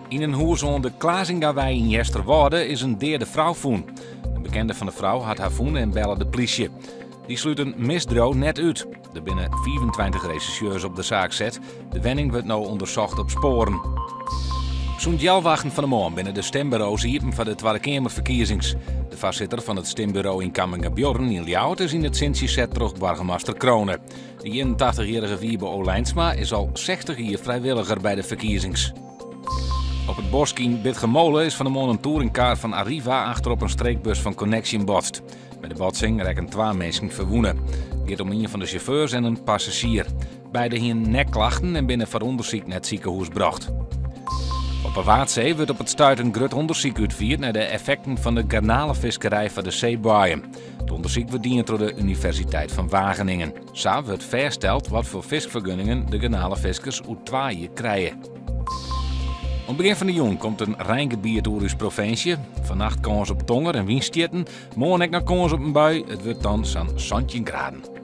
In een huis aan de Klazingawei in Jesterwoude is een derde vrouw voen. Een bekende van de vrouw had haar voen en bellen de politie. Die sluit een misdrijf net uit. Er binnen 24 rechercheurs op de zaak zet. De wenning wordt nou onderzocht op sporen. Zo'n jelwachten van de morgen binnen de stembureaus hiepen van de Tweede Kamerverkiezings. De voorzitter van het stembureau in Kamminga-Bjorn in Ljouwert is in het Sintje zet terug burgemeester Kronen. De 81-jarige Wiebe Olijnsma is al 60 jaar vrijwilliger bij de verkiezings. Op het Boskien Bitgemolen is van de morgen een touringcar van Arriva achterop een streekbus van Connection botst. Bij de botsing raken 2 mensen verwonden. Het gaat om een van de chauffeurs en een passagier. Beide hadden nekklachten en binnen voor onderzoek naar het ziekenhuis gebracht. Op een Waadzee wordt op het stuit een groot onderzoek uitgevoerd naar de effecten van de garnalenvisserij van de zeebaaien. Het onderzoek wordt diend door de Universiteit van Wageningen. Zo wordt vastgesteld wat voor visvergunningen de garnalenviskers uit 2 jaar krijgen. Op het begin van de jong komt een Rijngebied door uw provincie. Vannacht kans op tonger en windstierten. Morgen nog kans op een bui. Het wordt dan zo'n 17 graden.